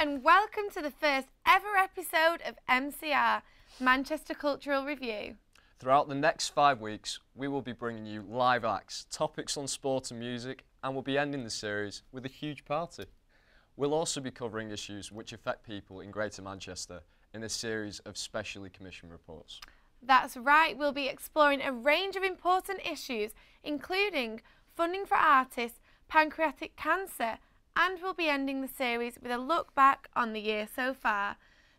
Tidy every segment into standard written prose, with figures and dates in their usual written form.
and welcome to the first ever episode of MCR, Manchester Cultural Review. Throughout the next 5 weeks, we will be bringing you live acts, topics on sport and music, and we'll be ending the series with a huge party. We'll also be covering issues which affect people in Greater Manchester in a series of specially commissioned reports. That's right, we'll be exploring a range of important issues, including funding for artists, pancreatic cancer, and we'll be ending the series with a look back on the year so far.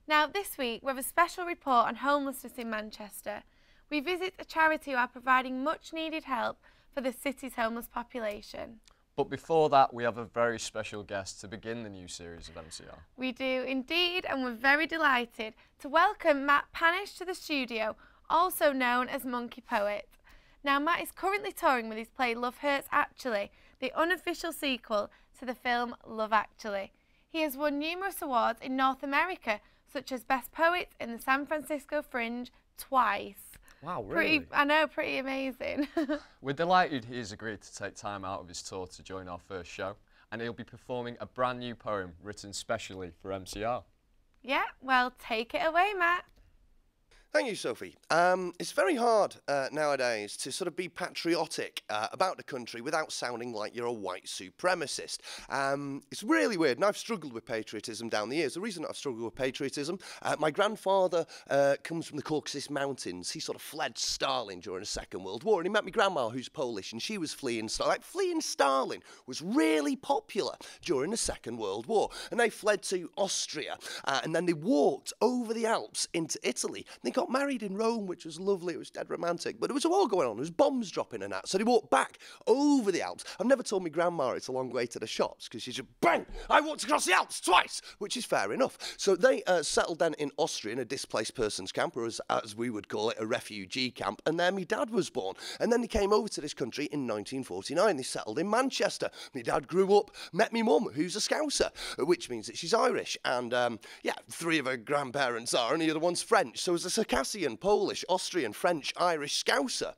Now, this week we have a special report on homelessness in Manchester. We visit a charity who are providing much needed help for the city's homeless population. But before that, we have a very special guest to begin the new series of MCR. We do indeed, and we're very delighted to welcome Matt Panish to the studio, also known as Monkey Poet. Now, Matt is currently touring with his play Love Hurts Actually, the unofficial sequel to the film Love Actually. He has won numerous awards in North America, such as Best Poet in the San Francisco Fringe twice. Wow, really? I know, pretty amazing. We're delighted he has agreed to take time out of his tour to join our first show, and he'll be performing a brand new poem written specially for MCR. Yeah, well, take it away, Matt. Thank you, Sophie. It's very hard nowadays to sort of be patriotic about the country without sounding like you're a white supremacist. It's really weird, and I've struggled with patriotism down the years. The reason I've struggled with patriotism, my grandfather comes from the Caucasus Mountains. He sort of fled Stalin during the Second World War, and he met my grandma, who's Polish, and she was fleeing Stalin. Like, fleeing Stalin was really popular during the Second World War, and they fled to Austria, and then they walked over the Alps into Italy. And they got married in Rome, which was lovely. It was dead romantic, but there was a war going on. There was bombs dropping and that. So they walked back over the Alps. I've never told my grandma it's a long way to the shops because she said, bang, I walked across the Alps twice, which is fair enough. So they settled then in Austria in a displaced persons camp, or as we would call it, a refugee camp. And there my dad was born. And then they came over to this country in 1949. They settled in Manchester. My dad grew up, met my mum, who's a Scouser, which means that she's Irish. And yeah, 3 of her grandparents are, and the other one's French. So as a Circassian, Polish, Austrian, French, Irish Scouser,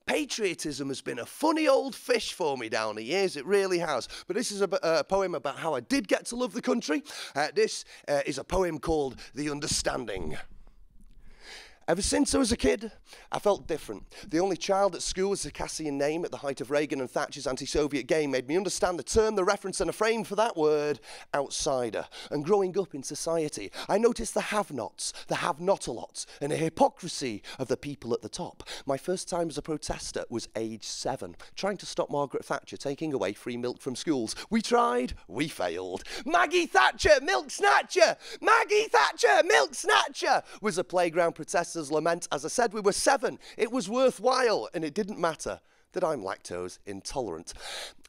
patriotism has been a funny old fish for me down the years. It really has. But this is a poem about how I did get to love the country. This is a poem called The Understanding. Ever since I was a kid, I felt different. The only child at school with a Circassian name at the height of Reagan and Thatcher's anti-Soviet game made me understand the term, the reference and a frame for that word, outsider. And growing up in society, I noticed the have-nots, the have-not-a-lots, and the hypocrisy of the people at the top. My first time as a protester was age 7, trying to stop Margaret Thatcher taking away free milk from schools. We tried, we failed. Maggie Thatcher, milk snatcher! Maggie Thatcher, milk snatcher! Was a playground protester lament. As I said, we were 7. It was worthwhile, and it didn't matter that I'm lactose intolerant.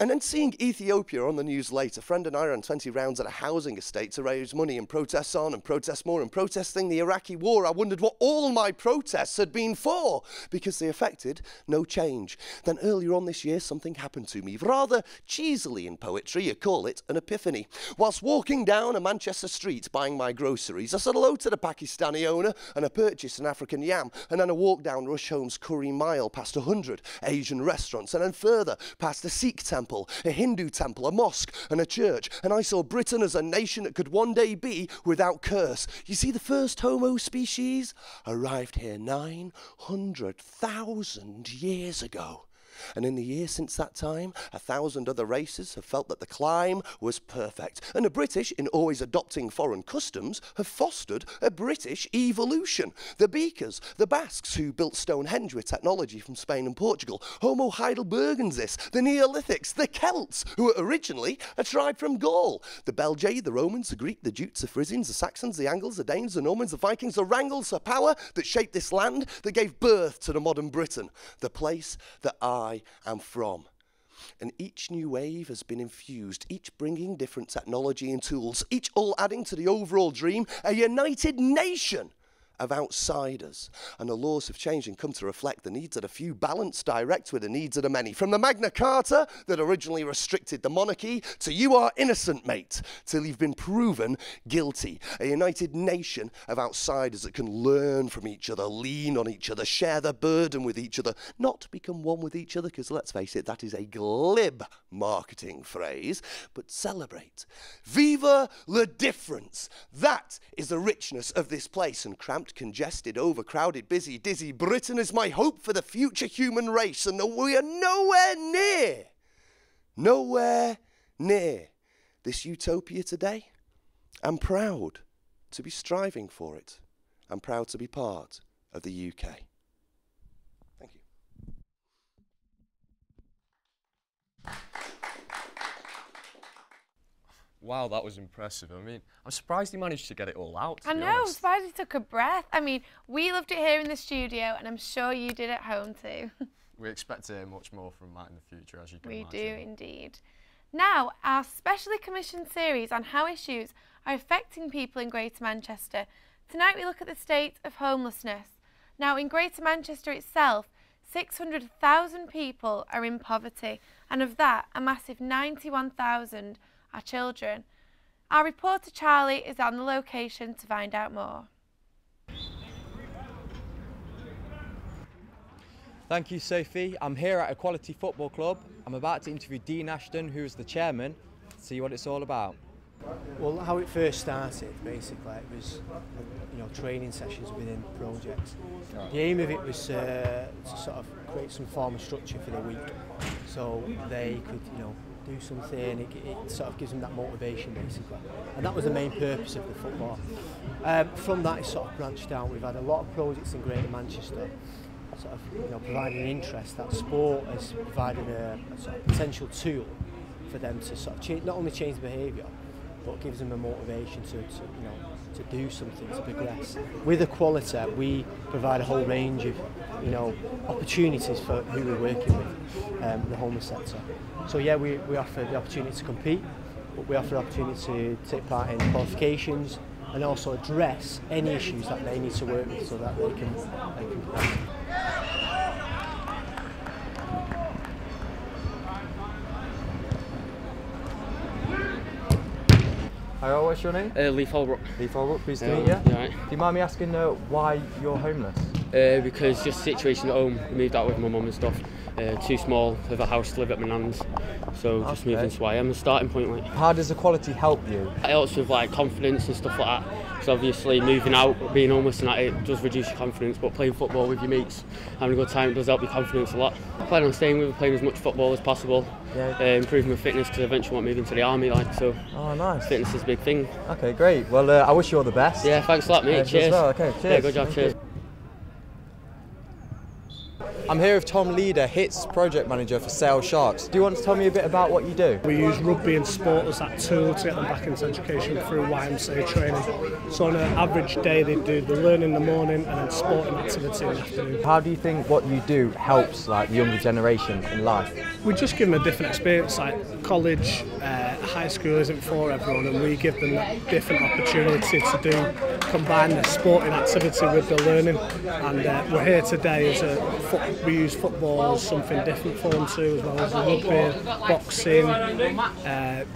And then seeing Ethiopia on the news later, a friend and I ran 20 rounds at a housing estate to raise money and protests on and protest more and protesting the Iraqi war. I wondered what all my protests had been for, because they affected no change. Then earlier on this year, something happened to me, rather cheesily in poetry, you call it an epiphany. Whilst walking down a Manchester street buying my groceries, I said hello to the Pakistani owner and I purchased an African yam, and then I walked down Rusholme's Curry Mile past 100 Asian restaurants, and then further past a Sikh temple, a Hindu temple, a mosque and a church, and I saw Britain as a nation that could one day be without curse. You see, the first Homo species arrived here 900,000 years ago. And in the years since that time, 1,000 other races have felt that the climb was perfect. And the British, in always adopting foreign customs, have fostered a British evolution. The Beakers, the Basques, who built Stonehenge with technology from Spain and Portugal, Homo heidelbergensis, the Neolithics, the Celts, who were originally a tribe from Gaul, the Belgae, the Romans, the Greek, the Jutes, the Frisians, the Saxons, the Angles, the Danes, the Normans, the Vikings, the Wrangles, the power that shaped this land, that gave birth to the modern Britain, the place that I am from. And each new wave has been infused, each bringing different technology and tools, each all adding to the overall dream, a united nation of outsiders, and the laws have changed and come to reflect the needs of the few, balanced direct with the needs of the many. From the Magna Carta that originally restricted the monarchy to you are innocent, mate, till you've been proven guilty. A united nation of outsiders that can learn from each other, lean on each other, share the burden with each other, not become one with each other, because let's face it, that is a glib marketing phrase, but celebrate. Viva la difference. That is the richness of this place, and cramped, congested, overcrowded, busy, dizzy Britain is my hope for the future human race, and we are nowhere near this utopia today. I'm proud to be striving for it. I'm proud to be part of the UK. Thank you. Wow, that was impressive. I mean, I'm surprised he managed to get it all out. I know, I'm surprised he took a breath. I mean, we loved it here in the studio, and I'm sure you did at home too. We expect to hear much more from Matt in the future, as you can imagine. We do indeed. Now, our specially commissioned series on how issues are affecting people in Greater Manchester. Tonight we look at the state of homelessness. Now, in Greater Manchester itself, 600,000 people are in poverty, and of that, a massive 91,000 are children. Our reporter Charlie is on the location to find out more. Thank you, Sophie. I'm here at Equality Football Club. I'm about to interview Dean Ashton, who is the chairman, to see what it's all about. Well, how it first started, basically, it was, training sessions within projects. The aim of it was to sort of create some form of structure for the week, so they could, do something. It sort of gives them that motivation, basically, and that was the main purpose of the football. From that, it sort of branched out. We've had a lot of projects in Greater Manchester, sort of, providing interest. That sport has provided a sort of potential tool for them to sort of change, not only change behaviour, but gives them a motivation to do something, to progress. With Equality, we provide a whole range of, opportunities for who we're working with, the homeless sector. So yeah, we offer the opportunity to compete, but we offer the opportunity to take part in qualifications and also address any issues that they need to work with so that they can progress. Hi, what's your name? Leaf Holbrook. Leaf Holbrook, pleased to meet you. Yeah, right. Do you mind me asking why you're homeless? Because just situation at home, moved out with my mum and stuff. Too small of a house to live at my nan's, so just moved into YM, the starting point. Like. How does Equality help you? It helps with like confidence and stuff like that. So obviously moving out, being homeless and that, it does reduce your confidence, but playing football with your mates, having a good time, does help your confidence a lot. I plan on staying with, playing as much football as possible, improving my fitness because I eventually want to move into the army, so. Oh, nice. Fitness is a big thing. Okay, great. Well, I wish you all the best. Yeah, thanks a lot, mate. Cheers. Well. Okay, cheers. Yeah, good job. Cheers. I'm here with Tom Leader, HITS project manager for Sale Sharks. Do you want to tell me a bit about what you do? We use rugby and sport as that tool to get them back into education through YMCA training. So on an average day they do the learning in the morning and then sporting activity in the afternoon. How do you think what you do helps the younger generation in life? We just give them a different experience, like college, high school isn't for everyone, and we give them that different opportunity to combine the sporting activity with the learning. And we're here today as we use football as something different for them too, as well as rugby, boxing,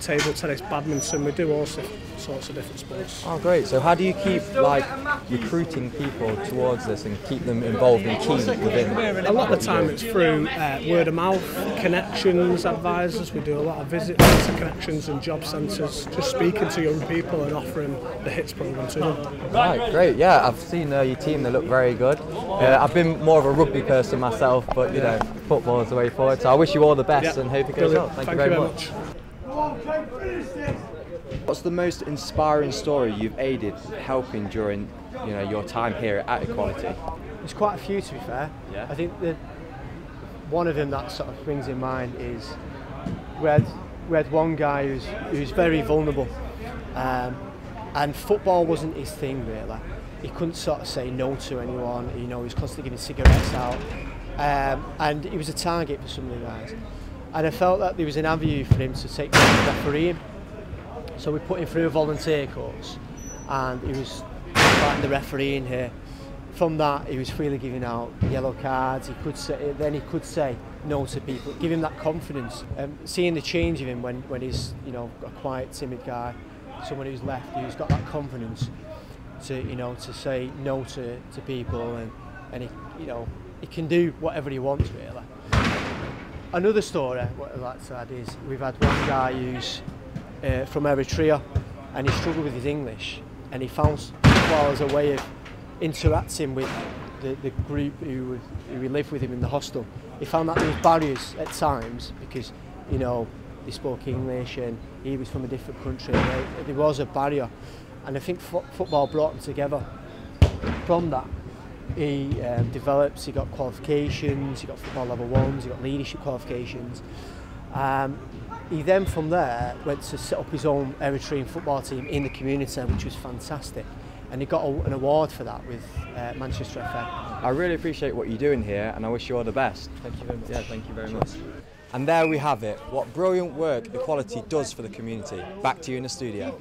table tennis, badminton. We do all sorts of different sports. Oh, great. So how do you keep recruiting people towards this and keep them involved and keen within? A lot of the time it's through word of mouth, connections, advisors. We do a lot of visits to connections and job centres, just speaking to young people and offering the HITS programme to them. Right, great. Yeah, I've seen your team. They look very good. I've been more of a rugby person myself, but football is the way forward. So I wish you all the best and hope it goes well. Thank you very much. What's the most inspiring story you've aided helping during your time here at Equality? There's quite a few, to be fair. Yeah. I think that one of them that sort of brings in mind is we had one guy who's very vulnerable, and football wasn't his thing really. He couldn't sort of say no to anyone. He was constantly giving cigarettes out, and he was a target for some of the guys. And I felt that there was an avenue for him to take refereeing. So we put him through a volunteer course, and he was fighting the refereeing here. from that, he was freely giving out yellow cards. He could say no to people, give him that confidence. Seeing the change of him when he's, you know, a quiet, timid guy, someone who's left, who's got that confidence to, you know, to say no to people, and he, you know, he can do whatever he wants really. Another story what I'd like to add is we've had one guy who's from Eritrea, and he struggled with his English, and he found football as a way of interacting with the group who lived with him in the hostel. He found that there was barriers at times because, you know, they spoke English and he was from a different country. There was a barrier, and I think football brought them together. From that, he developed, he got qualifications, he got football level 1s, he got leadership qualifications. He then from there went to set up his own Eritrean football team in the community, which was fantastic. And he got an award for that with Manchester FM. I really appreciate what you're doing here, and I wish you all the best. Thank you very much. Yeah, thank you very much. And there we have it, what brilliant work Equality does for the community. Back to you in the studio.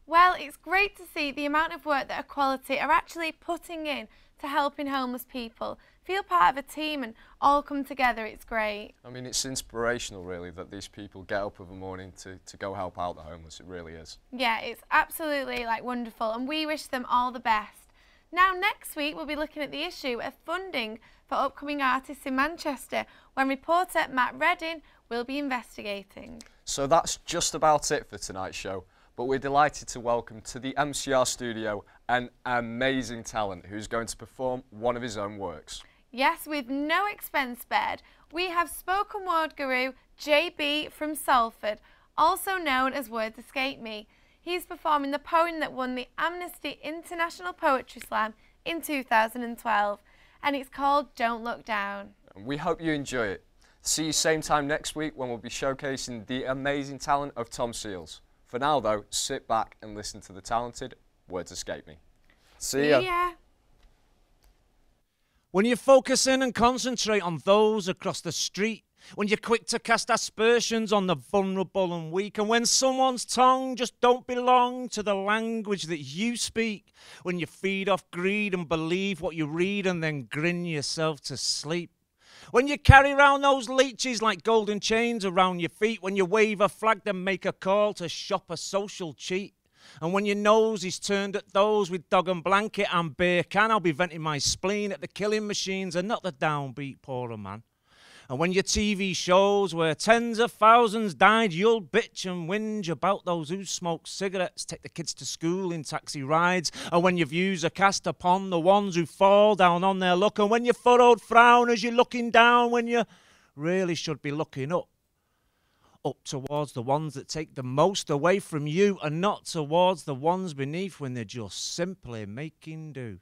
Well, it's great to see the amount of work that Equality are actually putting in to helping homeless people feel part of a team and all come together. It's great. I mean, it's inspirational really that these people get up in the morning to go help out the homeless. It really is. Yeah, it's absolutely wonderful, and we wish them all the best. Now next week we'll be looking at the issue of funding for upcoming artists in Manchester, when reporter Matt Redding will be investigating. So that's just about it for tonight's show. But we're delighted to welcome to the MCR studio an amazing talent who's going to perform one of his own works. Yes, with no expense spared, we have spoken word guru JB from Salford, also known as Words Escape Me. He's performing the poem that won the Amnesty International Poetry Slam in 2012, and it's called Don't Look Down. We hope you enjoy it. See you same time next week when we'll be showcasing the amazing talent of Tom Seals. For now, though, sit back and listen to the talented Words Escape Me. See ya. When you focus in and concentrate on those across the street, when you're quick to cast aspersions on the vulnerable and weak, and when someone's tongue just don't belong to the language that you speak, when you feed off greed and believe what you read and then grin yourself to sleep, when you carry around those leeches like golden chains around your feet, when you wave a flag and make a call to shop a social cheat, and when your nose is turned at those with dog and blanket and beer can, I'll be venting my spleen at the killing machines and not the downbeat poorer man. And when your TV shows where tens of thousands died, you'll bitch and whinge about those who smoke cigarettes, take the kids to school in taxi rides. And when your views are cast upon the ones who fall down on their luck. And when your furrowed frown as you're looking down when you really should be looking up towards the ones that take the most away from you and not towards the ones beneath when they're just simply making do.